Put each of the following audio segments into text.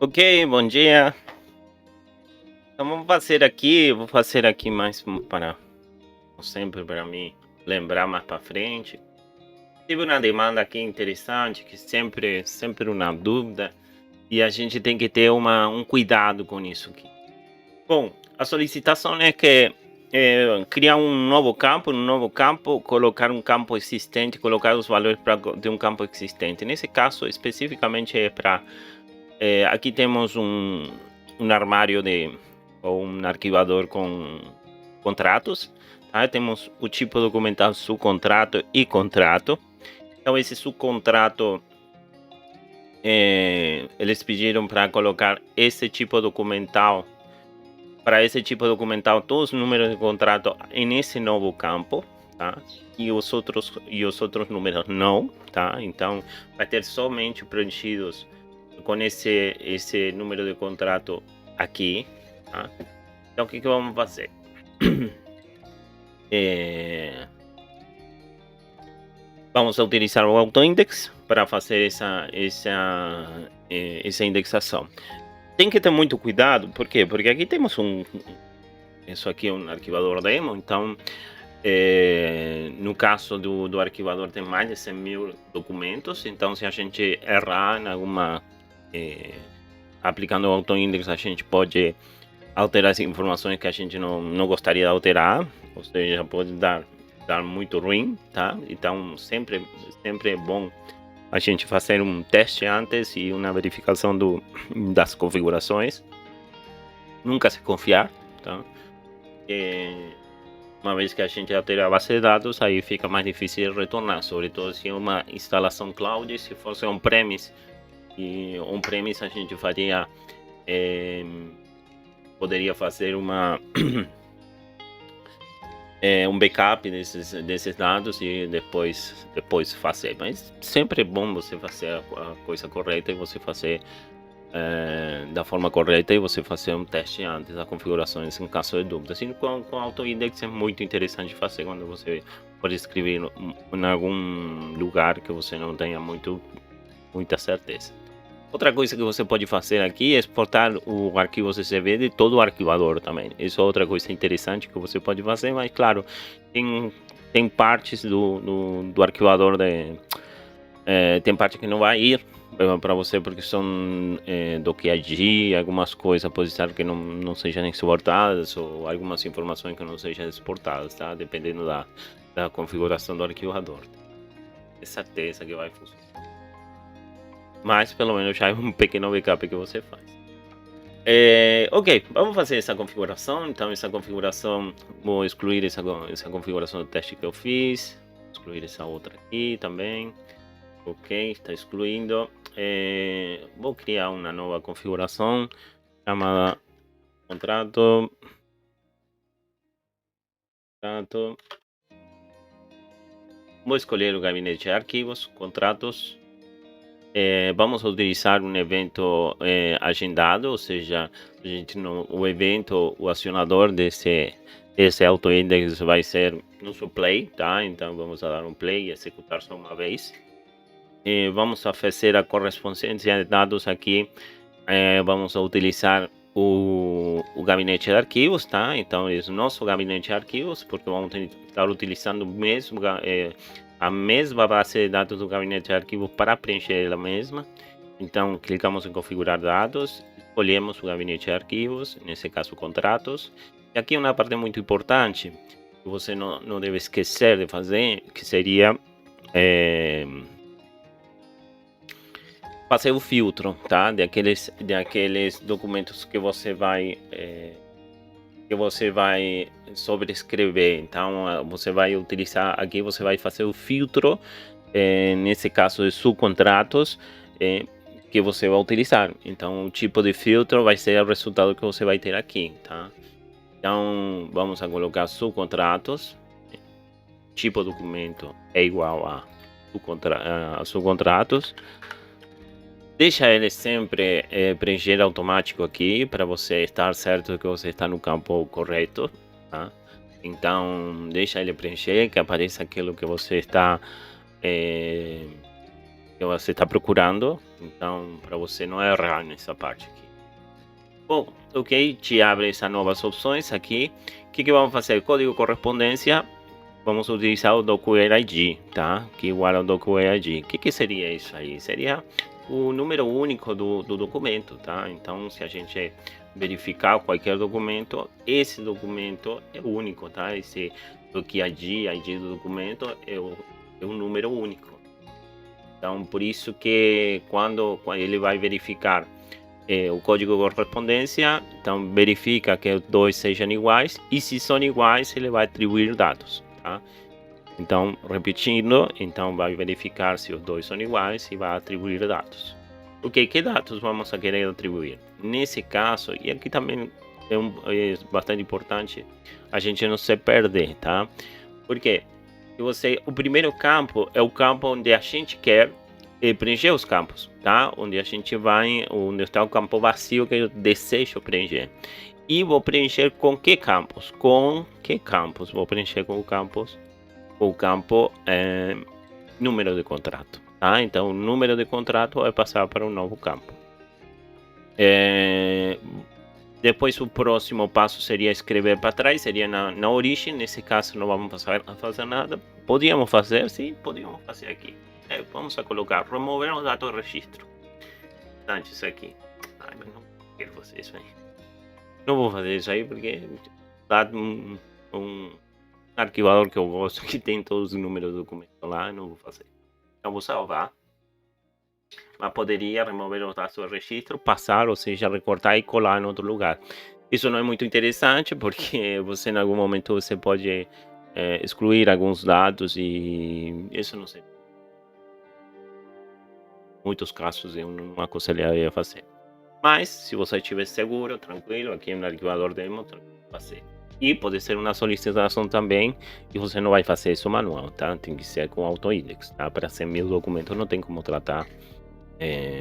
Ok, bom dia. Então vou fazer aqui mais para, como sempre, para mim lembrar mais para frente. Tive uma demanda aqui interessante, que sempre uma dúvida, e a gente tem que ter um cuidado com isso aqui. Bom, a solicitação é que criar um novo campo, colocar um campo existente, colocar os valores de um campo existente. Nesse caso, especificamente é para aqui temos um armário ou um arquivador com contratos, tá? Temos o tipo documental subcontrato e contrato. Então, esse subcontrato, eles pediram para colocar esse tipo documental, todos os números de contrato nesse novo campo, tá? E os outros números não, tá? Então, vai ter somente preenchidos com esse número de contrato aqui, tá? Então, o que vamos fazer? Vamos utilizar o AutoIndex para fazer essa indexação. Tem que ter muito cuidado, por quê? Porque aqui temos isso aqui é um arquivador demo, então no caso do arquivador tem mais de 100.000 documentos, então se a gente errar em alguma aplicando o AutoIndex, a gente pode alterar as informações que a gente não gostaria de alterar, ou seja, pode dar muito ruim, tá? Então sempre é bom a gente fazer um teste antes e uma verificação das configurações. Nunca se confiar, tá? Uma vez que a gente altera a base de dados, aí fica mais difícil de retornar, sobretudo se é uma instalação cloud. Se fosse on-premise, e on-premise a gente faria poderia fazer um backup desses dados e depois fazer. Mas sempre é bom você fazer a coisa correta e você fazer da forma correta e você fazer um teste antes das configurações em caso de dúvida. Assim, com AutoIndex é muito interessante fazer quando você pode escrever em algum lugar que você não tenha muita certeza. Outra coisa que você pode fazer aqui é exportar o arquivo CSV de todo o arquivador também. Isso é outra coisa interessante que você pode fazer, mas claro, tem partes do arquivador tem parte que não vai ir para você porque são docg, algumas coisas pode ser que não sejam exportadas ou algumas informações que não sejam exportadas, tá? Dependendo da configuração do arquivador. É certeza que vai funcionar. Mas pelo menos já é um pequeno backup que você faz. Ok, vamos fazer essa configuração. Então, essa configuração, vou excluir essa configuração do teste que eu fiz. Excluir essa outra aqui também. Ok, está excluindo. Vou criar uma nova configuração chamada contrato. Vou escolher o gabinete de arquivos, contratos. Vamos utilizar um evento agendado, ou seja, o evento, o acionador desse AutoIndex vai ser nosso play, tá? Então vamos dar um play e executar só uma vez. Vamos a fazer a correspondência de dados aqui. Vamos a utilizar o gabinete de arquivos, tá? Então é o nosso gabinete de arquivos, porque vamos estar utilizando a mesma base de dados do gabinete de arquivos para preencher ela mesma. Então clicamos em configurar dados, escolhemos o gabinete de arquivos, nesse caso contratos. E aqui uma parte muito importante que você não deve esquecer de fazer, que seria fazer o filtro, tá? Daqueles documentos que você vai sobrescrever. Então você vai utilizar aqui, você vai fazer o filtro nesse caso de subcontratos que você vai utilizar. Então o tipo de filtro vai ser o resultado que você vai ter aqui, tá? Então vamos a colocar subcontratos. Tipo documento é igual a subcontratos. Deixa ele sempre preencher automático aqui para você estar certo que você está no campo correto, tá? Então deixa ele preencher, que apareça aquilo que você está procurando. Então, para você não errar nessa parte aqui. Bom, ok, te abre essas novas opções aqui. O que vamos fazer? Código correspondência, vamos utilizar o DocuWare tá? Que igual ao DocuWare. O que seria isso aí? Seria o número único do documento, tá? Então, se a gente verificar qualquer documento, esse documento é único, tá? Esse ID do documento é um número único. Então, por isso que quando ele vai verificar o código de correspondência, então verifica que os dois sejam iguais, e se são iguais, ele vai atribuir dados, tá? Então, repetindo, então vai verificar se os dois são iguais e vai atribuir dados. Ok, que dados vamos a querer atribuir? Nesse caso, e aqui também é bastante importante a gente não se perder, tá? Porque o primeiro campo é o campo onde a gente quer preencher os campos, tá? Onde está o campo vazio que eu desejo preencher. E vou preencher com que campos? Vou preencher com o campo número de contrato, tá? Então, o número de contrato vai passar para um novo campo. Depois, o próximo passo seria escrever para trás, seria na origem. Nesse caso, não vamos fazer nada. Podíamos fazer, sim, podíamos fazer aqui. Vamos a colocar, remover os dados de registro. Antes aqui. Ai, mas não quero fazer isso aí. Não vou fazer isso aí porque um arquivador que eu gosto, que tem todos os números do documento lá, não vou fazer. Então vou salvar. Mas poderia remover os dados do registro, passar, ou seja, recortar e colar em outro lugar. Isso não é muito interessante porque você em algum momento você pode excluir alguns dados e isso não sei. Muitos casos eu não aconselharia a fazer. Mas se você estiver seguro, tranquilo, aqui no arquivador demo, fazer. E pode ser uma solicitação também, e você não vai fazer isso manual, tá? Tem que ser com AutoIndex, tá? Para 100.000 documentos não tem como tratar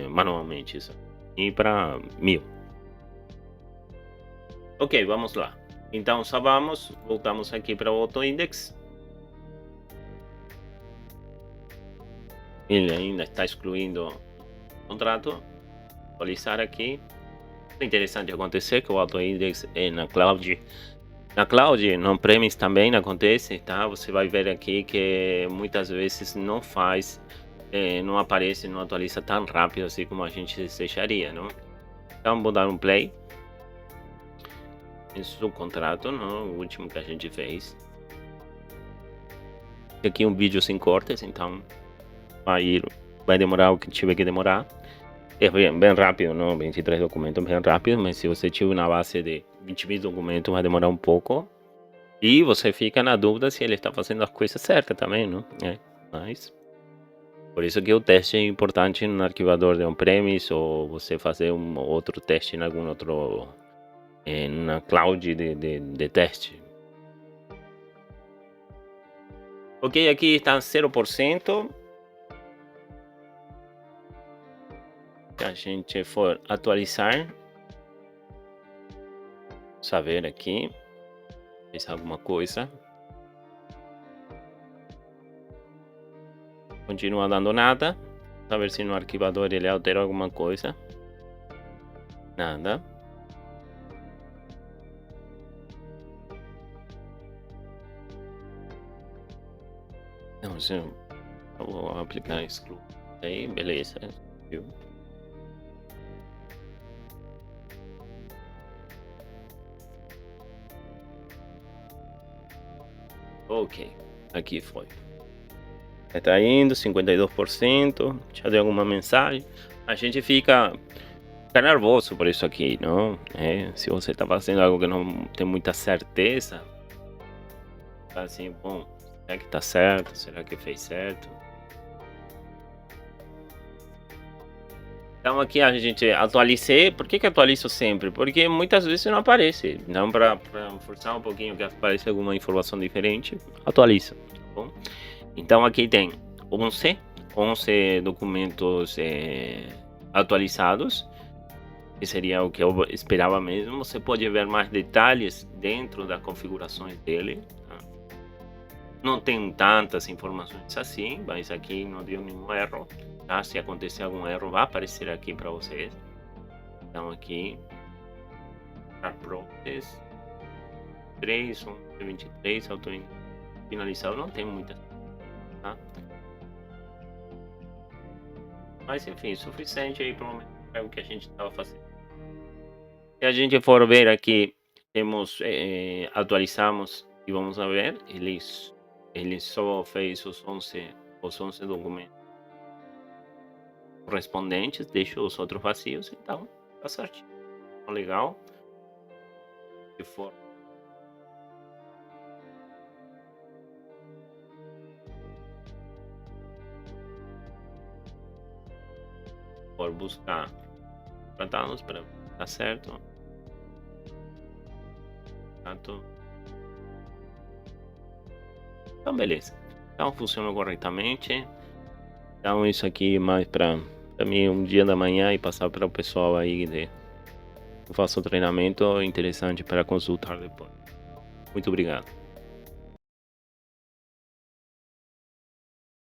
manualmente isso. E para 1.000. Ok, vamos lá. Então salvamos, voltamos aqui para o AutoIndex. Ele ainda está excluindo o contrato. Atualizar aqui. É interessante acontecer que o AutoIndex é na cloud. Na cloud, no on-premise também acontece, tá? Você vai ver aqui que muitas vezes não faz, não aparece, não atualiza tão rápido assim como a gente desejaria, não? Então vou dar um play. Isso é o contrato, não? O último que a gente fez. Aqui um vídeo sem cortes, então vai demorar o que tiver que demorar. É bem rápido, não? 23 documentos bem rápido, mas se você tiver uma base de 20.000 documentos vai demorar um pouco. E você fica na dúvida se ele está fazendo as coisas certas também, não? Mas por isso que o teste é importante no arquivador de on-premise, ou você fazer um outro teste em algum outro na cloud de teste. Ok, aqui está 0%. Se a gente for atualizar, saber aqui, fez alguma coisa. Continua dando nada. Saber se no arquivador ele altera alguma coisa. Nada. Não, se eu vou aplicar exclu. Aí, beleza. Viu? Ok, aqui foi. Tá indo 52%. Já deu alguma mensagem. A gente fica nervoso por isso aqui, não? Se você tá fazendo algo que não tem muita certeza, tá assim, bom, será que tá certo? Será que fez certo? Então aqui a gente atualizei. Por que atualizo sempre? Porque muitas vezes não aparece. Então para forçar um pouquinho que apareça alguma informação diferente, atualiza, tá bom? Então aqui tem 11 documentos atualizados, que seria o que eu esperava mesmo. Você pode ver mais detalhes dentro das configurações dele, tá? Não tem tantas informações assim, mas aqui não deu nenhum erro, tá? Se acontecer algum erro, vai aparecer aqui para vocês. Então aqui, start process, 3, 23, auto finalizado, não tem muitas, tá? Mas enfim, suficiente aí pelo menos para o que a gente estava fazendo. Se a gente for ver aqui, temos, atualizamos e vamos a ver, ele só fez os 11 documentos correspondentes, deixa os outros vazios, então tá certinho. Então, legal. Se for buscar tratados para tá certo, tanto. Então beleza. Então funciona corretamente. Então isso aqui é mais para mim um dia da manhã e passar para o pessoal aí eu faço treinamento interessante para consultar depois. Muito obrigado.